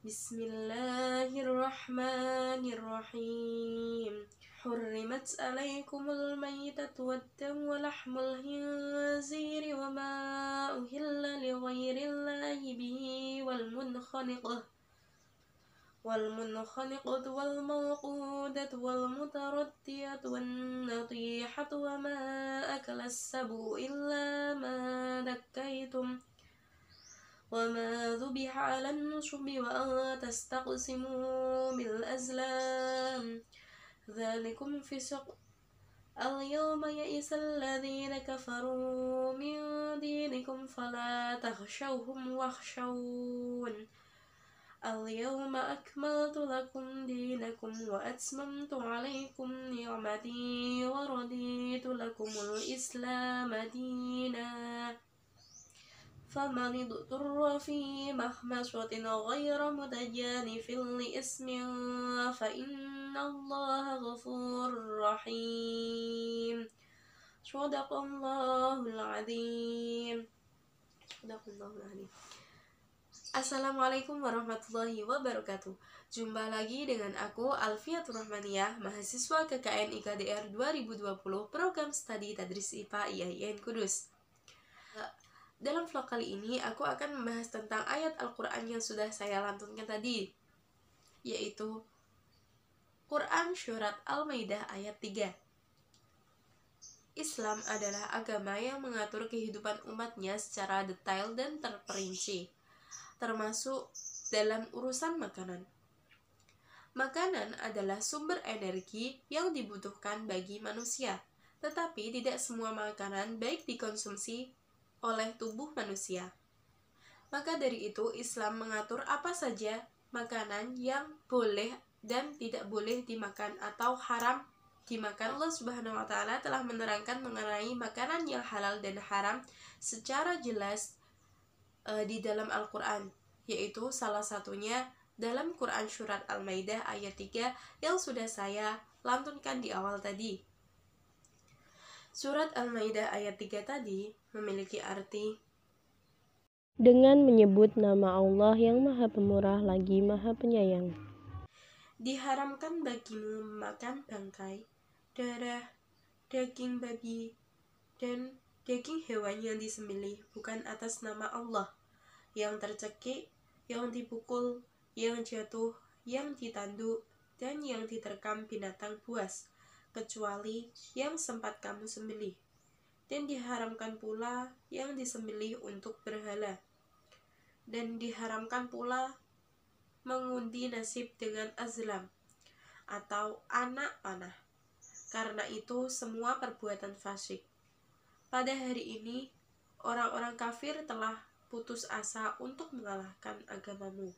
Bismillahirrahmanirrahim. Hurrimat alaikumul maytatu waddam wa lahmul khinziri wa ma uhilla li ghairillahi bihi wal munkhaniqah والموقودة والمتردية والنطيحة وما أكل السبع إلا ما ذكيتم وما ذبح على النصب وأن تستقسموا بالأزلام ذلكم فسق اليوم يئس الذين كفروا من دينكم فلا تخشوهم واخشون اليوم أكملت لكم دينكم وأتممت عليكم نعمتي ورضيت لكم الإسلام دينا فمن اضطر في مخمصة غير متجانف لإثم فإن الله غفور رحيم صدق الله العظيم. Assalamualaikum warahmatullahi wabarakatuh. Jumpa lagi dengan aku Alfiatur Rahmaniyah, mahasiswa KKN IKDR 2020 Program Studi Tadris IPA IAIN Kudus. Dalam vlog kali ini aku akan membahas tentang ayat Al-Quran yang sudah saya lantunkan tadi, yaitu Quran Surat Al-Maidah ayat 3. Islam adalah agama yang mengatur kehidupan umatnya secara detail dan terperinci, termasuk dalam urusan makanan. Makanan adalah sumber energi yang dibutuhkan bagi manusia, tetapi tidak semua makanan baik dikonsumsi oleh tubuh manusia. Maka dari itu Islam mengatur apa saja makanan yang boleh dan tidak boleh dimakan atau haram dimakan. Allah Subhanahu wa Ta'ala telah menerangkan mengenai makanan yang halal dan haram secara jelas di dalam Al-Quran, yaitu salah satunya dalam Quran Surat Al-Maidah ayat 3 yang sudah saya lantunkan di awal tadi. Surat Al-Maidah ayat 3 tadi memiliki arti dengan menyebut nama Allah yang Maha Pemurah lagi Maha Penyayang. Diharamkan bagimu memakan bangkai, darah, daging babi, dan daging hewan yang disembelih bukan atas nama Allah, yang tercekik, yang dipukul, yang jatuh, yang ditanduk, dan yang diterkam binatang buas, kecuali yang sempat kamu sembelih. Dan diharamkan pula yang disembelih untuk berhala. Dan diharamkan pula mengundi nasib dengan azlam atau anak panah. Karena itu semua perbuatan fasik. Pada hari ini, orang-orang kafir telah putus asa untuk mengalahkan agamamu.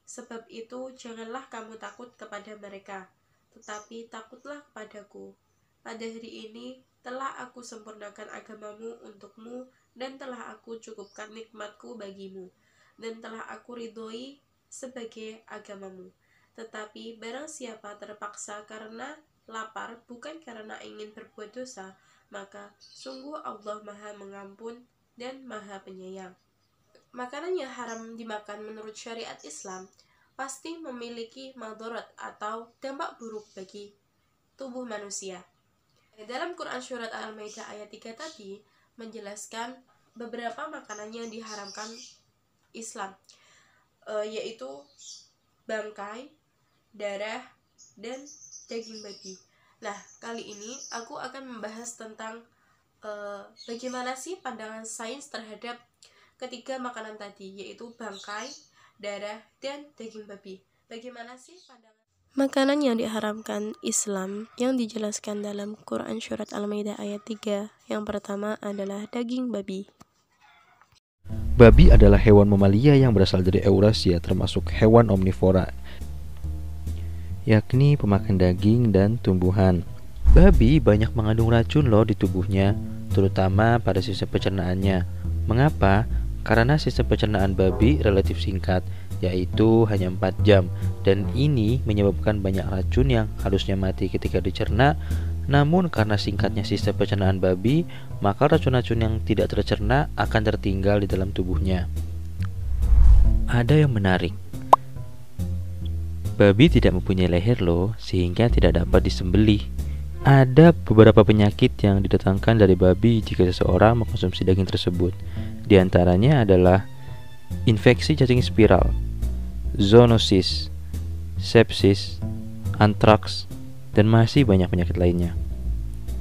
Sebab itu, janganlah kamu takut kepada mereka, tetapi takutlah kepadaku. Pada hari ini, telah aku sempurnakan agamamu untukmu, dan telah aku cukupkan nikmatku bagimu, dan telah aku ridhoi sebagai agamamu. Tetapi barang siapa terpaksa karena lapar, bukan karena ingin berbuat dosa, maka sungguh Allah Maha Mengampun dan Maha Penyayang. Makanan yang haram dimakan menurut syariat Islam pasti memiliki madarat atau dampak buruk bagi tubuh manusia. Dalam Quran Surat Al-Maidah ayat 3 tadi menjelaskan beberapa makanan yang diharamkan Islam, yaitu bangkai, darah, dan daging babi. Nah, kali ini aku akan membahas tentang bagaimana sih pandangan sains terhadap ketiga makanan tadi, yaitu bangkai, darah, dan daging babi. Bagaimana sih pandangan makanan yang diharamkan Islam yang dijelaskan dalam Quran Surat Al-Maidah ayat 3? Yang pertama adalah daging babi. Babi adalah hewan mamalia yang berasal dari Eurasia, termasuk hewan omnivora, yakni pemakan daging dan tumbuhan. Babi banyak mengandung racun loh di tubuhnya, terutama pada sistem pencernaannya. Mengapa? Karena sistem pencernaan babi relatif singkat, yaitu hanya 4 jam, dan ini menyebabkan banyak racun yang harusnya mati ketika dicerna. Namun karena singkatnya sistem pencernaan babi, maka racun-racun yang tidak tercerna akan tertinggal di dalam tubuhnya. Ada yang menarik, Babi tidak mempunyai leher loh, sehingga tidak dapat disembelih. Ada beberapa penyakit yang didatangkan dari babi jika seseorang mengkonsumsi daging tersebut. Di antaranya adalah infeksi cacing spiral, zoonosis, sepsis, antraks, dan masih banyak penyakit lainnya.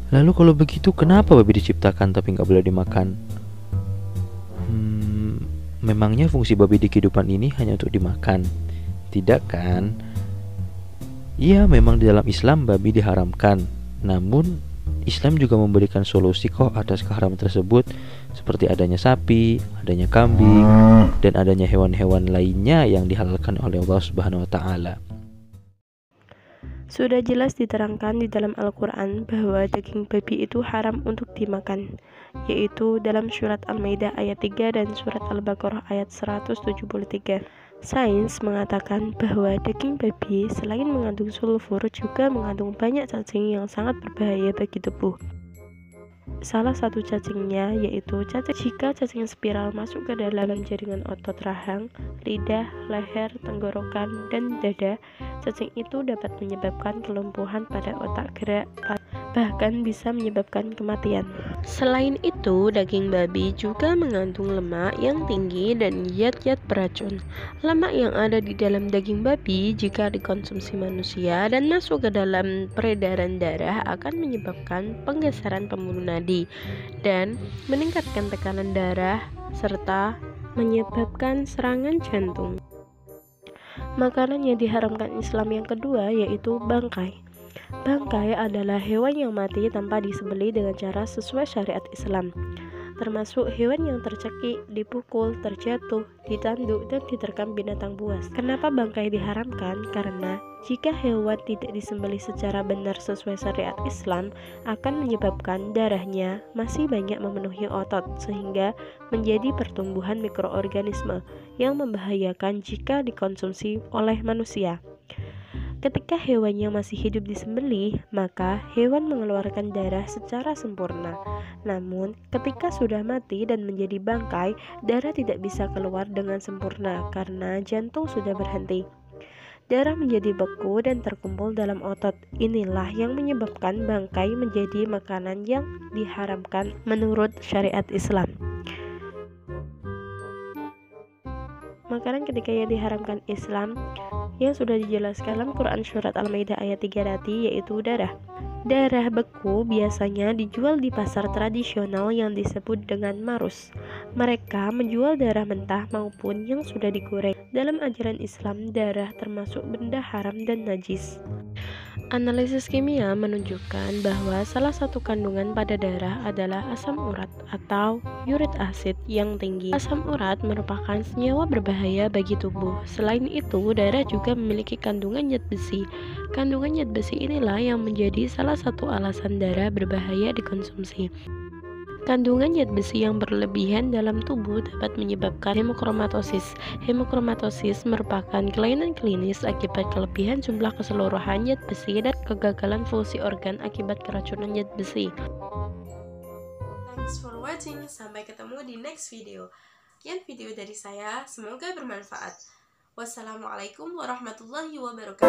Lalu kalau begitu kenapa babi diciptakan tapi nggak boleh dimakan? Memangnya fungsi babi di kehidupan ini hanya untuk dimakan? Tidak kan? Iya, memang di dalam Islam babi diharamkan. Namun Islam juga memberikan solusi kok atas keharaman tersebut, seperti adanya sapi, adanya kambing, dan adanya hewan-hewan lainnya yang dihalalkan oleh Allah Subhanahu wa taala. Sudah jelas diterangkan di dalam Al-Quran bahwa daging babi itu haram untuk dimakan, yaitu dalam surat Al-Maidah ayat 3 dan surat Al-Baqarah ayat 173. Sains mengatakan bahwa daging babi selain mengandung sulfur juga mengandung banyak cacing yang sangat berbahaya bagi tubuh. Salah satu cacingnya yaitu jika cacing spiral masuk ke dalam jaringan otot rahang, lidah, leher, tenggorokan, dan dada, cacing itu dapat menyebabkan kelumpuhan pada otak gerak, bahkan bisa menyebabkan kematian. Selain itu, daging babi juga mengandung lemak yang tinggi dan zat-zat beracun. Lemak yang ada di dalam daging babi jika dikonsumsi manusia dan masuk ke dalam peredaran darah akan menyebabkan penggeseran pembuluh nadi dan meningkatkan tekanan darah serta menyebabkan serangan jantung. Makanan yang diharamkan Islam yang kedua yaitu bangkai. Bangkai adalah hewan yang mati tanpa disembelih dengan cara sesuai syariat Islam, termasuk hewan yang tercekik, dipukul, terjatuh, ditanduk, dan diterkam binatang buas. Kenapa bangkai diharamkan? Karena jika hewan tidak disembelih secara benar sesuai syariat Islam, akan menyebabkan darahnya masih banyak memenuhi otot, sehingga menjadi pertumbuhan mikroorganisme yang membahayakan jika dikonsumsi oleh manusia. Ketika hewannya masih hidup disembelih, maka hewan mengeluarkan darah secara sempurna. Namun, ketika sudah mati dan menjadi bangkai, darah tidak bisa keluar dengan sempurna karena jantung sudah berhenti. Darah menjadi beku dan terkumpul dalam otot. Inilah yang menyebabkan bangkai menjadi makanan yang diharamkan menurut syariat Islam. Makanan ketika yang diharamkan Islam yang sudah dijelaskan dalam Quran surat Al-Maidah ayat 3 tadi yaitu darah. Darah beku biasanya dijual di pasar tradisional yang disebut dengan marus. Mereka menjual darah mentah maupun yang sudah digoreng. Dalam ajaran Islam, darah termasuk benda haram dan najis. Analisis kimia menunjukkan bahwa salah satu kandungan pada darah adalah asam urat atau uric acid yang tinggi. Asam urat merupakan senyawa berbahaya bagi tubuh. Selain itu, darah juga memiliki kandungan zat besi. Kandungan zat besi inilah yang menjadi salah satu alasan darah berbahaya dikonsumsi. Kandungan zat besi yang berlebihan dalam tubuh dapat menyebabkan hemochromatosis. Hemochromatosis merupakan kelainan klinis akibat kelebihan jumlah keseluruhan zat besi dan kegagalan fungsi organ akibat keracunan zat besi. Thanks for watching, sampai ketemu di next video. Sekian video dari saya, semoga bermanfaat. Wassalamualaikum warahmatullahi wabarakatuh.